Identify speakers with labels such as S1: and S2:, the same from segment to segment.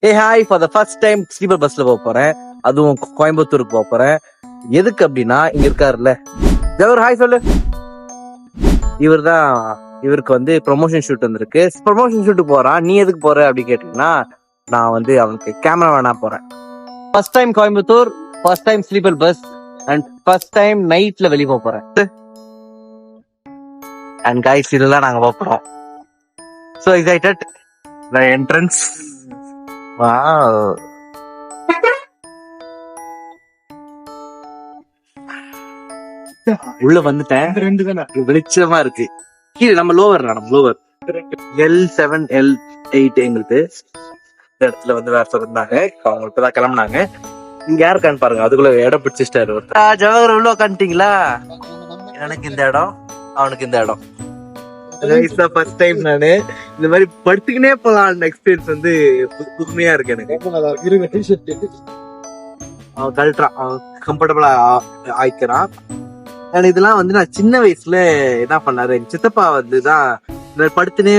S1: A hi, for the first time sleeper பஸ்ல போக போறேன். அதுவும் கோயம்புத்தூருக்கு போக போறேன். எதுக்கு அப்படின்னா, இங்க இருக்காருல்ல ஜவர், ஹாய் சொல்லு. இவருக்கு வந்து ப்ரொமோஷன் ஷூட் வந்திருக்கு. ப்ரொமோஷன் ஷூட்டுக்கு போறான். நீ எதுக்கு போற அப்படி கேட்டீங்கன்னா, நான் வந்து அவனுக்கு கேமரா வேணா போறேன். First time Coimbatore, first time sleeper bus and first time நைட்ல வெளியே போக போறேன். அண்ட் கைஸ், இதெல்லாம் நாங்க போக போறோம். So excited. The entrance. Wow. உள்ள வந்துட்டேன். வெளிச்சமா இருக்கு. கீழே நம்ம லோவர் L7 L8 எங்களுக்கு இந்த இடத்துல வந்து வேற சொல்லிருந்தாங்க. அவங்க இப்பதான் கிளம்புனாங்க. இங்க யாருக்கான்னு பாருங்க, அதுக்குள்ள இடம் பிடிச்சிட்டாரு ஒருத்தர். ஜவஹர் உள்ள உட்காந்துட்டீங்களா? எனக்கு இந்த இடம், அவனுக்கு இந்த இடம். ஃபர்ஸ்ட் டைம் நானு இந்த மாதிரி படுத்துக்கினே போலாம். எக்ஸ்பீரியன்ஸ் வந்து புதுமையா இருக்கு எனக்கு. அவன் கழட்டுறான், அவன் கம்ஃபர்டபுளா ஆயிக்கிறான். இதெல்லாம் வந்து நான் சின்ன வயசுல என்ன பண்ணாரு, எங்க சித்தப்பா வந்துதான் படுத்துனே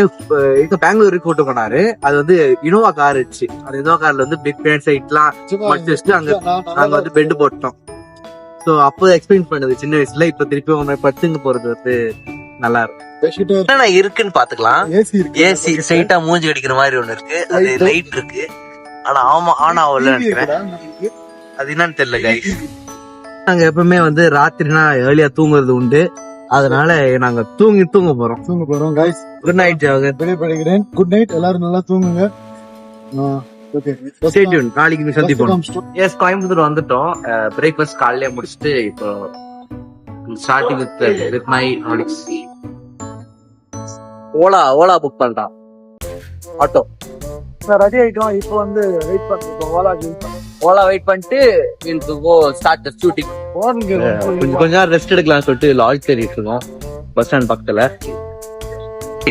S1: பெங்களூருக்கு கூட்டு போனாரு. அது வந்து இனோவா கார் இருந்துச்சு. அந்த இனோவா கார்ல வந்து பிக் பேண்ட் சைட்லாம் மடிச்சு வச்சுட்டு அங்க வந்து பெட் போட்டோம். சோ அப்போ எக்ஸ்பீரியன்ஸ் பண்ணது சின்ன வயசுல. இப்ப திருப்பி படுத்துங்க போறது வந்து நல்லா இருக்கு. இருக்குன்னு பாத்துக்கலாம். ஏசி ஸ்ட்ரைட்டா மூஞ்சி அடிக்கிற மாதிரி ஒண்ணு இருக்கு. அது லைட் இருக்கு. ஆனா ஆன் ஆகல நினைக்கிறேன். அது என்னன்னு தெரியல கைஸ். நாங்க எப்பவுமே வந்து ராத்திரினா ஏர்லியா தூங்குறது உண்டு. அதனால நாங்க தூங்க போறோம் கைஸ். Good night Jawahar.
S2: விடைபெறுகிறேன். Good night. எல்லாரும் நல்லா தூங்குங்க. Okay,
S1: stay tuned. நாளைக்கு சந்திப்போம். எஸ், கோயம்புத்தூர் வந்துட்டோம். பிரேக்ஃபாஸ்ட் காலையில முடிச்சிட்டு இப்போ starting with my knowledge. Ola book பண்றான். ஆட்டோ
S2: ரெடி ஆயிட்டோம். இப்போ வந்து வெயிட் பண்ணிட்டு
S1: ஓலா வெயிட் பண்ணிட்டு ஸ்டார்ட் தி ஷூட்டிங். கொஞ்ச நேரம் ரெஸ்ட் எடுக்கலாம் சொல்லிட்டு லாட்ஜ் தேடிட்டு இருக்கோம் பஸ் ஸ்டாண்ட் பக்கத்துல.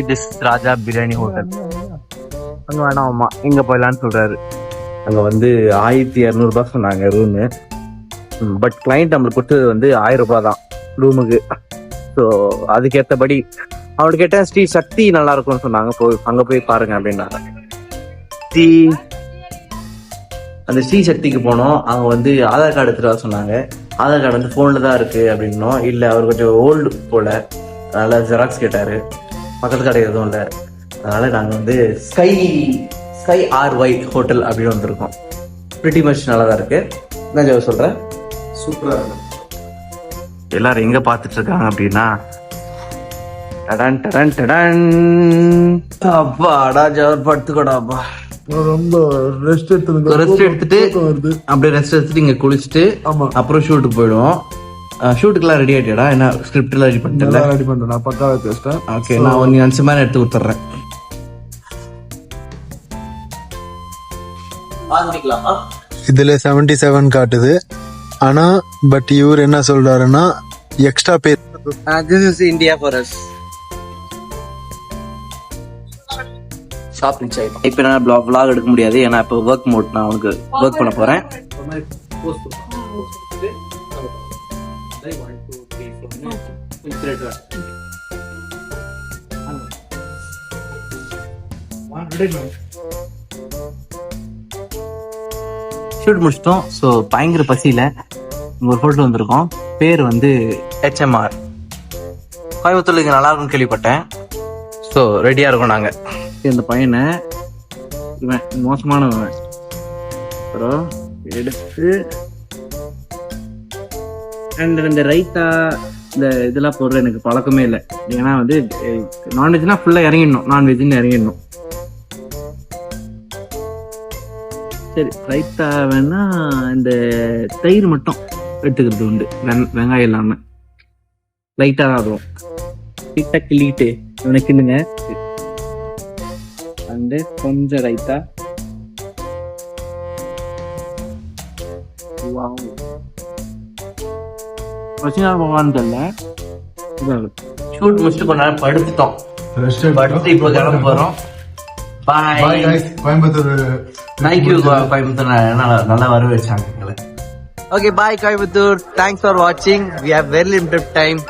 S1: இது ராஜா பிரியாணி ஹோட்டல். அங்க வேணாமா, இங்க போயிடலான்னு சொல்றாரு. அங்க வந்து 1200 ரூபாய் சொன்னாங்க ரூமு. பட் கிளைண்ட் நம்மளுக்கு கொடுத்தது வந்து 1000 ரூபாய் தான் ரூமுக்கு. ஸோ அதுக்கேற்றபடி அவனுக்கு கேட்டேன், ஸ்ரீ சக்தி நல்லா இருக்கும்னு சொன்னாங்க. அங்க போய் பாருங்க அப்படின்னாங்க. அந்த ஸ்ரீ சக்திக்கு போனோம். அவங்க வந்து ஆதார் கார்டு எடுத்துட்டு வர சொன்னாங்க. ஆதார் கார்டு வந்து போன்ல தான் இருக்கு அப்படின்னோம். இல்ல அவர் கொஞ்சம் ஓல்டு போல, அதனால ஜெராக்ஸ் கேட்டாரு. பக்கத்து கடை எதுவும் இல்லை. அதனால நாங்க வந்து ஸ்கை RY ஹோட்டல் அப்படின்னு வந்திருக்கோம். பிரிட்டி மச் நல்லா தான் இருக்கு. என்ன சொல்றேன்,
S2: சூப்பரா இருக்கு.
S1: எல்லாரும் எங்க பாத்துட்டு இருக்காங்க அப்படின்னா, அப்பாடா ஜவர் படுத்துக்கோடாப்பா.
S2: ரொம்ப ரெஸ்ட் எடுத்துட்டு
S1: அப்படியே ரெஸ்ட் எடுத்துட்டு இங்க குளிச்சுட்டு அப்புறம் ஷூட்டுக்கு போயிடுவோம். ஷூட்டுக்குலாம் ரெடி ஆயிட்டியாடா? என்ன ஸ்கிரிப்ட் எல்லாம் ரெடி பண்ணிட்டேன்.
S2: நான் பக்காவா பேசிட்டேன்.
S1: ஓகே, நான் நீ நினைச்ச மாதிரி எடுத்து கொடுத்துட்றேன்.
S2: இதுல 77 காட்டுது. ஆனா பட் இவர் என்ன சொல்றாருன்னா extra pay.
S1: This is India for us. Shopping site. இப்போ நான் vlog எடுக்க முடியாது, ஏன்னா இப்போ ஒர்க் மோட். நான் அவனுக்கு ஒர்க் பண்ண போறேன். ஷூட் முடிச்சிட்டோம். ஸோ பயங்கர பசியில இங்க ஒரு ஹோட்டல் வந்திருக்கோம். பேர் வந்து HMR. கோயம்புத்தூர்ல இங்க நல்லா இருக்கும்னு கேள்விப்பட்டேன். ஸோ ரெடியா இருக்கோம் நாங்க. இந்த பையனை, இவன் மோசமானவன், அப்புறம் எடுத்து ரெண்டு ரைத்தா இந்த இதெல்லாம் போடுற எனக்கு பழக்கமே இல்லை. ஏன்னா வந்து நான்வெஜ்னா ஃபுல்லா இறங்கிடணும், நான்வெஜ்னு இறங்கிடணும். சரி, ரைத்தா வேணா இந்த தயிர் மட்டும் எடுத்துக்கிறது உண்டு, வெங்காயம் இல்லாம லைட்டா தான் ஆகும். கிட்ட கிள்ளிட்டு இவனுக்கு இல்லைங்க. அண்டு கொஞ்சம் ரைத்தா. ஷூட் முடிச்சுட்டு கொஞ்ச நேரம் படுத்துட்டோம். படுத்து இப்போ கிளம்ப போறோம். பாய்
S2: கோயம்புத்தூர்.
S1: தேங்க்யூ கோயம்புத்தூர், நல்லா வர வச்சாங்க எங்களை. Okay, bye Coimbatore. Thanks for வாட்சிங். We have very limited time.